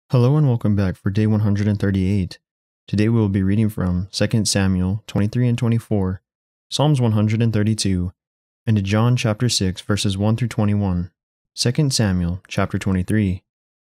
Hello and welcome back for day 138. Today we will be reading from 2 Samuel 23 and 24, Psalms 132, and John chapter 6 verses 1 through 21. 2 Samuel chapter 23.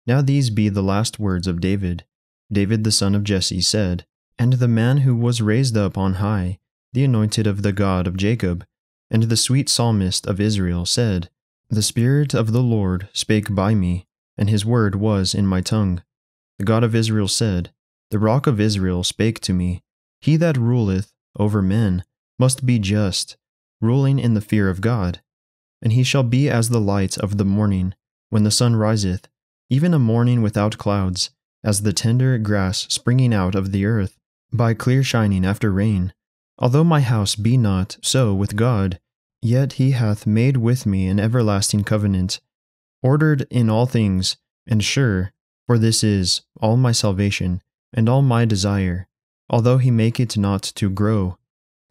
Now these be the last words of David. David the son of Jesse said, And the man who was raised up on high, the anointed of the God of Jacob, and the sweet psalmist of Israel said, The Spirit of the Lord spake by me, and his word was in my tongue. The God of Israel said, The rock of Israel spake to me, He that ruleth over men must be just, ruling in the fear of God. And he shall be as the light of the morning, when the sun riseth, even a morning without clouds, as the tender grass springing out of the earth, by clear shining after rain. Although my house be not so with God, yet he hath made with me an everlasting covenant, ordered in all things, and sure, for this is all my salvation, and all my desire, although he make it not to grow.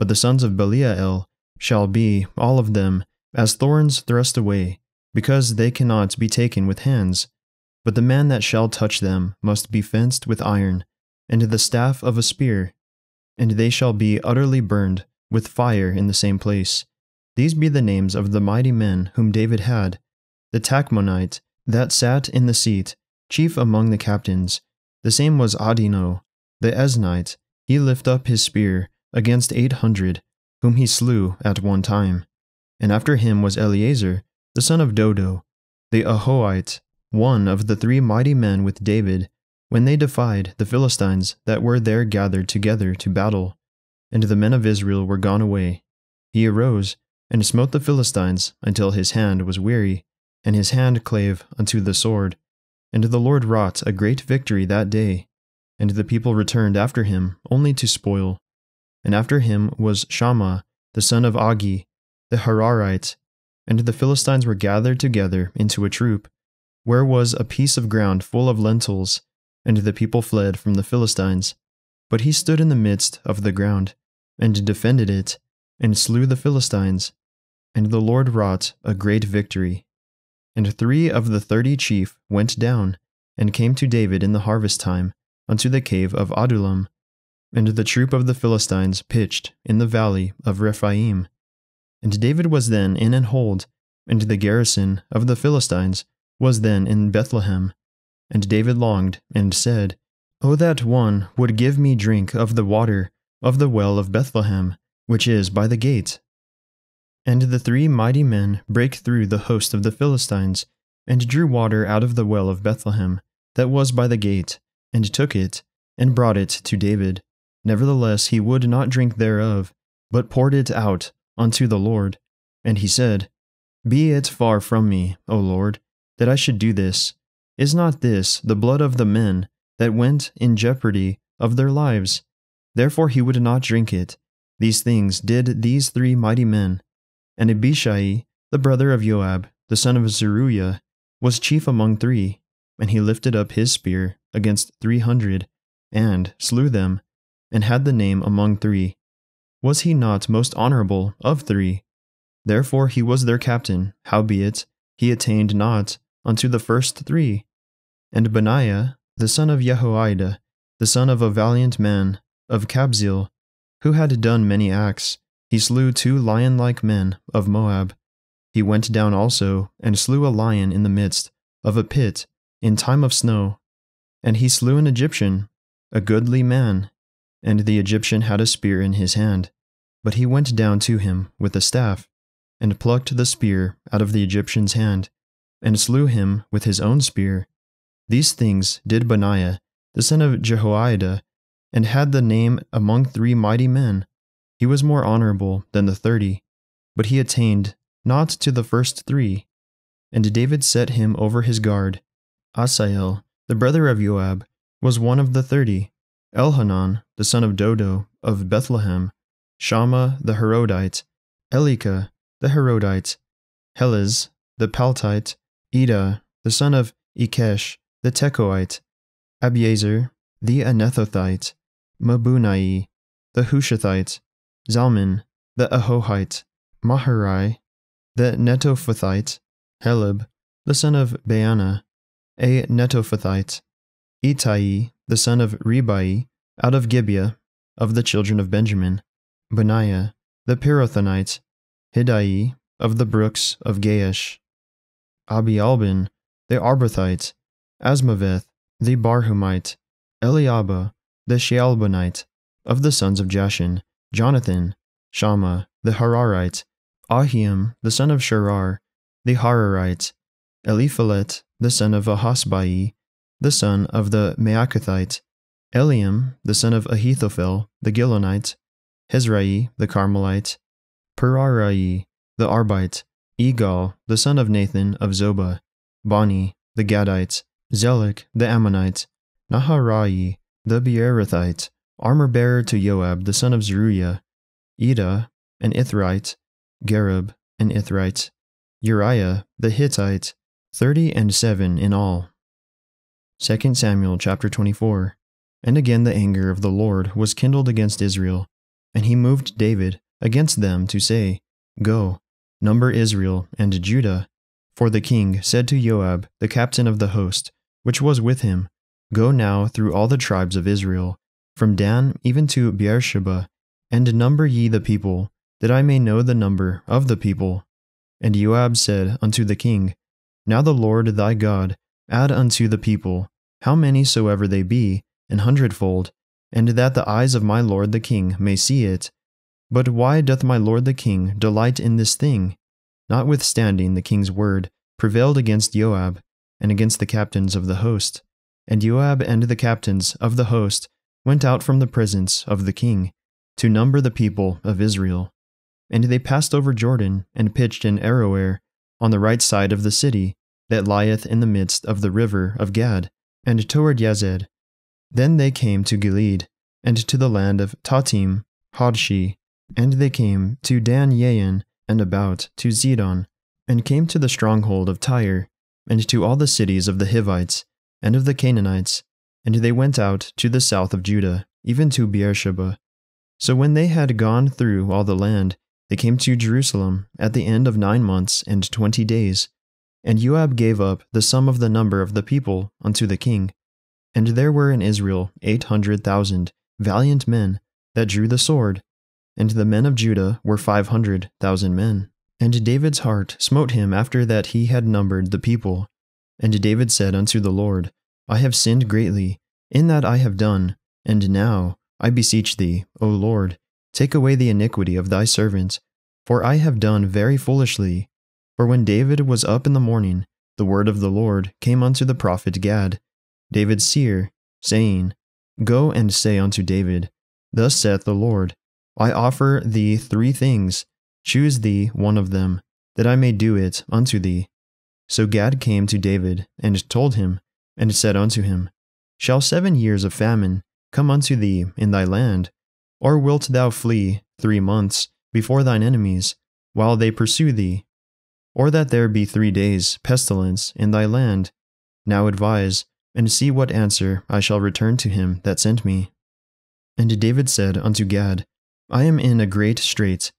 But the sons of Belial shall be, all of them, as thorns thrust away, because they cannot be taken with hands. But the man that shall touch them must be fenced with iron, and the staff of a spear, and they shall be utterly burned with fire in the same place. These be the names of the mighty men whom David had: the Tachmonite, that sat in the seat, chief among the captains. The same was Adino, the Eznite. He lift up his spear against 800, whom he slew at one time. And after him was Eleazar, the son of Dodo, the Ahoite, one of the 3 mighty men with David, when they defied the Philistines that were there gathered together to battle. And the men of Israel were gone away. He arose, and smote the Philistines until his hand was weary, and his hand clave unto the sword. And the Lord wrought a great victory that day, and the people returned after him only to spoil. And after him was Shammah, the son of Agi, the Hararite. And the Philistines were gathered together into a troop, where was a piece of ground full of lentils, and the people fled from the Philistines. But he stood in the midst of the ground, and defended it, and slew the Philistines. And the Lord wrought a great victory. And 3 of the 30 chief went down, and came to David in the harvest time, unto the cave of Adullam. And the troop of the Philistines pitched in the valley of Rephaim. And David was then in an hold, and the garrison of the Philistines was then in Bethlehem. And David longed, and said, O that one would give me drink of the water of the well of Bethlehem, which is by the gate. And the 3 mighty men brake through the host of the Philistines, and drew water out of the well of Bethlehem, that was by the gate, and took it, and brought it to David. Nevertheless he would not drink thereof, but poured it out unto the Lord. And he said, Be it far from me, O Lord, that I should do this. Is not this the blood of the men that went in jeopardy of their lives? Therefore he would not drink it. These things did these 3 mighty men. And Abishai, the brother of Joab, the son of Zeruiah, was chief among 3, and he lifted up his spear against 300, and slew them, and had the name among 3. Was he not most honorable of 3? Therefore he was their captain, howbeit he attained not unto the first 3. And Benaiah, the son of Jehoiada, the son of a valiant man of Kabzeel, who had done many acts, he slew 2 lion-like men of Moab. He went down also, and slew a lion in the midst of a pit in time of snow. And he slew an Egyptian, a goodly man, and the Egyptian had a spear in his hand. But he went down to him with a staff, and plucked the spear out of the Egyptian's hand, and slew him with his own spear. These things did Benaiah, the son of Jehoiada, and had the name among 3 mighty men. He was more honorable than the 30, but he attained not to the first 3. And David set him over his guard. Asael, the brother of Joab, was one of the 30. Elhanan, the son of Dodo, of Bethlehem. Shammah the Harodite. Elika the Harodite. Helez the Paltite. Ida, the son of Ikesh, the Tekoite. Abiezer, the Anethothite. Mabunai, the Hushathite. Zalman, the Ahohite. Maharai, the Netophathite. Heleb, the son of Baana, a Netophathite. Ittai, the son of Ribai, out of Gibeah, of the children of Benjamin, Benaiah, the Pirathonite, Hiddai, of the brooks of Gaash, Abialbin, the Arbathite, Asmaveth, the Barhumite, Eliabah, the Shealbonite, of the sons of Jashin, Jonathan, Shammah, the Hararite, Ahiam, the son of Sherar, the Hararite, Eliphalet, the son of Ahasbai, the son of the Maacathite, Eliam, the son of Ahithophel, the Gilonite, Hezrai, the Carmelite, Perarai, the Arbite, Egal, the son of Nathan of Zobah, Bani, the Gadite, Zelek, the Ammonite, Naharai, the Beerothite, armor-bearer to Joab, the son of Zeruiah, Ida, an Ithrite, Gareb, an Ithrite, Uriah, the Hittite, 37 in all. 2 Samuel chapter 24. And again the anger of the Lord was kindled against Israel, and he moved David against them to say, Go, number Israel and Judah. For the king said to Joab, the captain of the host, which was with him, Go now through all the tribes of Israel, from Dan even to Beersheba, and number ye the people, that I may know the number of the people. And Joab said unto the king, Now the Lord thy God add unto the people, how many soever they be, 100-fold, and that the eyes of my lord the king may see it. But why doth my lord the king delight in this thing? Notwithstanding the king's word prevailed against Joab, and against the captains of the host. And Joab and the captains of the host went out from the presence of the king, to number the people of Israel. And they passed over Jordan, and pitched in Aroer, on the right side of the city, that lieth in the midst of the river of Gad, and toward Yazed. Then they came to Gilead, and to the land of Tatim, Hodshi, and they came to Dan Yain, and about to Zidon, and came to the stronghold of Tyre, and to all the cities of the Hivites, and of the Canaanites, and they went out to the south of Judah, even to Beersheba. So when they had gone through all the land, they came to Jerusalem at the end of 9 months and 20 days. And Joab gave up the sum of the number of the people unto the king. And there were in Israel 800,000 valiant men that drew the sword, and the men of Judah were 500,000 men. And David's heart smote him after that he had numbered the people. And David said unto the Lord, I have sinned greatly, in that I have done, and now, I beseech thee, O Lord, take away the iniquity of thy servant, for I have done very foolishly. For when David was up in the morning, the word of the Lord came unto the prophet Gad, David's seer, saying, Go and say unto David, Thus saith the Lord, I offer thee 3 things, choose thee one of them, that I may do it unto thee. So Gad came to David, and told him, and said unto him, Shall 7 years of famine come unto thee in thy land? Or wilt thou flee 3 months before thine enemies, while they pursue thee? Or that there be 3 days pestilence in thy land? Now advise, and see what answer I shall return to him that sent me. And David said unto Gad, I am in a great strait.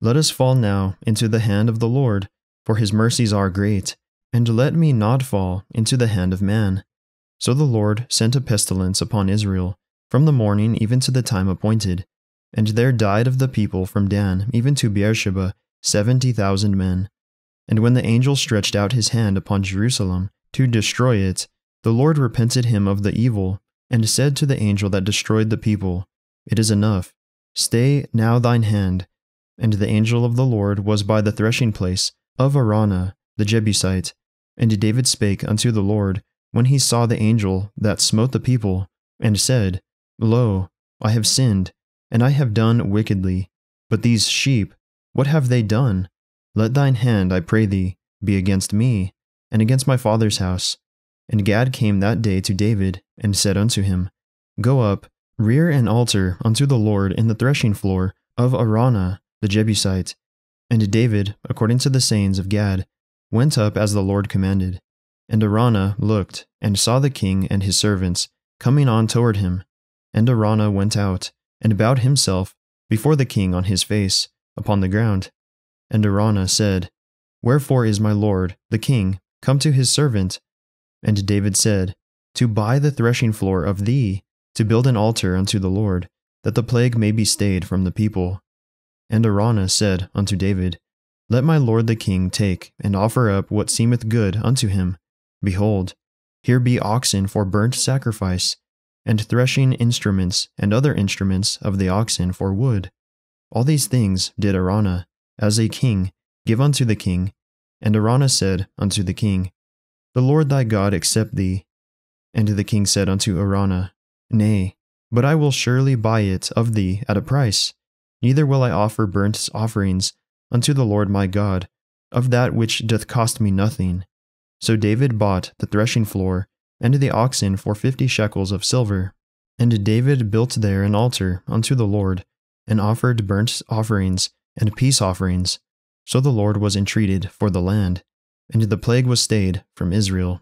Let us fall now into the hand of the Lord, for his mercies are great, and let me not fall into the hand of man. So the Lord sent a pestilence upon Israel, from the morning even to the time appointed, and there died of the people from Dan even to Beersheba 70,000 men. And when the angel stretched out his hand upon Jerusalem to destroy it, the Lord repented him of the evil, and said to the angel that destroyed the people, It is enough, stay now thine hand. And the angel of the Lord was by the threshing place of Araunah the Jebusite. And David spake unto the Lord, when he saw the angel that smote the people, and said, Lo, I have sinned, and I have done wickedly. But these sheep, what have they done? Let thine hand, I pray thee, be against me, and against my father's house. And Gad came that day to David, and said unto him, Go up, rear an altar unto the Lord in the threshing floor of Araunah the Jebusite. And David, according to the sayings of Gad, went up as the Lord commanded. And Araunah looked, and saw the king and his servants coming on toward him. And Araunah went out, and bowed himself before the king on his face, upon the ground. And Araunah said, Wherefore is my lord, the king, come to his servant? And David said, to buy the threshing floor of thee, to build an altar unto the Lord, that the plague may be stayed from the people. And Araunah said unto David, Let my lord the king take and offer up what seemeth good unto him. Behold, here be oxen for burnt sacrifice, and threshing instruments and other instruments of the oxen for wood. All these things did Araunah, as a king, give unto the king. And Araunah said unto the king, The Lord thy God accept thee. And the king said unto Araunah, Nay, but I will surely buy it of thee at a price. Neither will I offer burnt offerings unto the Lord my God, of that which doth cost me nothing. So David bought the threshing floor and the oxen for 50 shekels of silver. And David built there an altar unto the Lord, and offered burnt offerings and peace offerings. So the Lord was entreated for the land, and the plague was stayed from Israel.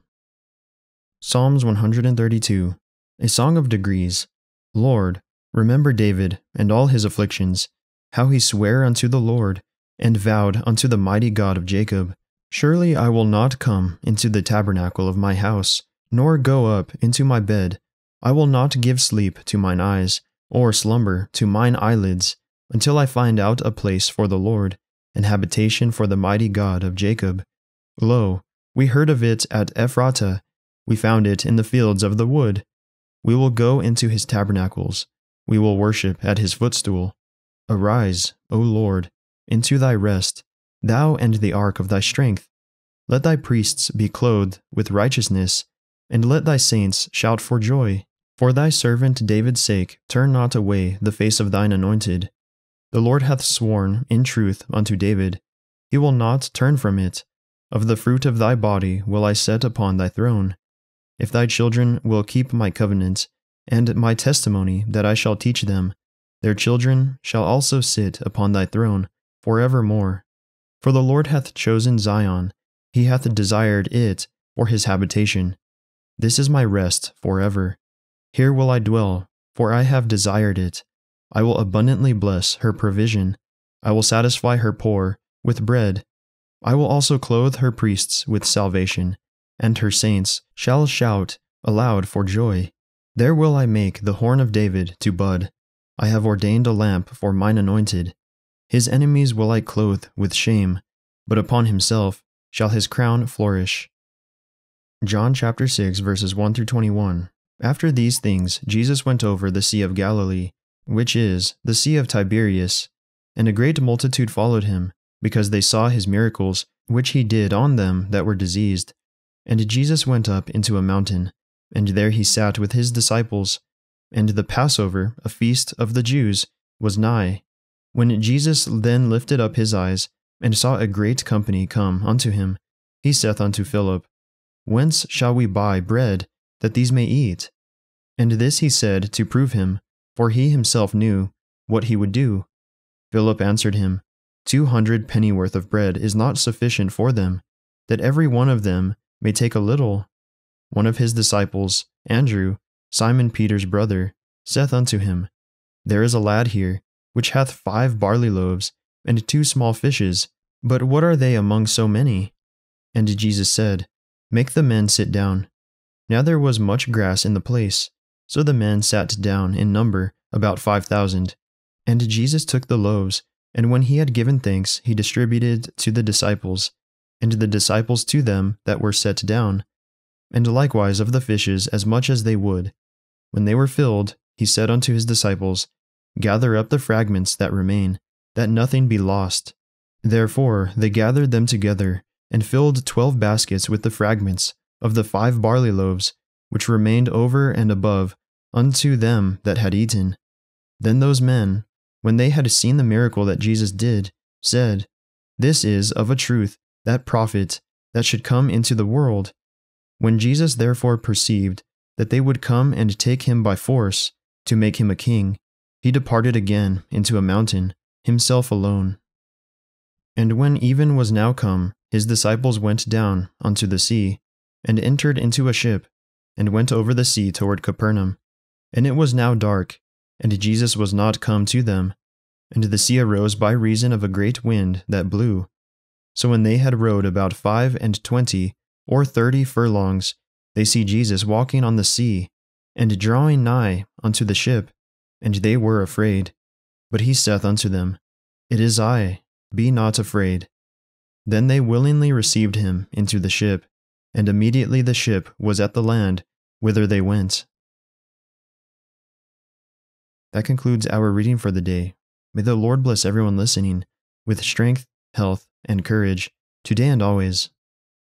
Psalms 132, a song of degrees. Lord, remember David and all his afflictions, how he sware unto the Lord, and vowed unto the mighty God of Jacob, Surely I will not come into the tabernacle of my house, nor go up into my bed. I will not give sleep to mine eyes, or slumber to mine eyelids, until I find out a place for the Lord, an habitation for the mighty God of Jacob. Lo, we heard of it at Ephratah, we found it in the fields of the wood. We will go into his tabernacles, we will worship at his footstool. Arise, O Lord, into thy rest, thou and the ark of thy strength. Let thy priests be clothed with righteousness, and let thy saints shout for joy. For thy servant David's sake, turn not away the face of thine anointed. The Lord hath sworn in truth unto David, he will not turn from it. Of the fruit of thy body will I set upon thy throne. If thy children will keep my covenant, and my testimony that I shall teach them, their children shall also sit upon thy throne forevermore. For the Lord hath chosen Zion, he hath desired it for his habitation. This is my rest forever. Here will I dwell, for I have desired it. I will abundantly bless her provision. I will satisfy her poor with bread. I will also clothe her priests with salvation, and her saints shall shout aloud for joy. There will I make the horn of David to bud. I have ordained a lamp for mine anointed. His enemies will I clothe with shame, but upon himself shall his crown flourish. John chapter 6 verses 1 through 21. After these things Jesus went over the Sea of Galilee, which is the Sea of Tiberias, and a great multitude followed him, because they saw his miracles, which he did on them that were diseased. And Jesus went up into a mountain, and there he sat with his disciples. And the Passover, a feast of the Jews, was nigh. When Jesus then lifted up his eyes, and saw a great company come unto him, he saith unto Philip, Whence shall we buy bread, that these may eat? And this he said to prove him, for he himself knew what he would do. Philip answered him, 200 pennyworth of bread is not sufficient for them, that every one of them may take a little. One of his disciples, Andrew, Simon Peter's brother, saith unto him, There is a lad here, which hath 5 barley loaves, and 2 small fishes, but what are they among so many? And Jesus said, Make the men sit down. Now there was much grass in the place, so the men sat down in number about 5,000. And Jesus took the loaves, and when he had given thanks, he distributed to the disciples, and the disciples to them that were set down, and likewise of the fishes as much as they would. When they were filled, he said unto his disciples, Gather up the fragments that remain, that nothing be lost. Therefore they gathered them together, and filled 12 baskets with the fragments of the 5 barley loaves, which remained over and above unto them that had eaten. Then those men, when they had seen the miracle that Jesus did, said, This is of a truth that prophet that should come into the world. When Jesus therefore perceived that they would come and take him by force to make him a king, he departed again into a mountain, himself alone. And when even was now come, his disciples went down unto the sea, and entered into a ship, and went over the sea toward Capernaum. And it was now dark, and Jesus was not come to them, and the sea arose by reason of a great wind that blew. So when they had rowed about 25 or 30 furlongs, They see Jesus walking on the sea, and drawing nigh unto the ship, and they were afraid. But he saith unto them, It is I, be not afraid. Then they willingly received him into the ship, and immediately the ship was at the land whither they went. That concludes our reading for the day. May the Lord bless everyone listening with strength, health, and courage, today and always.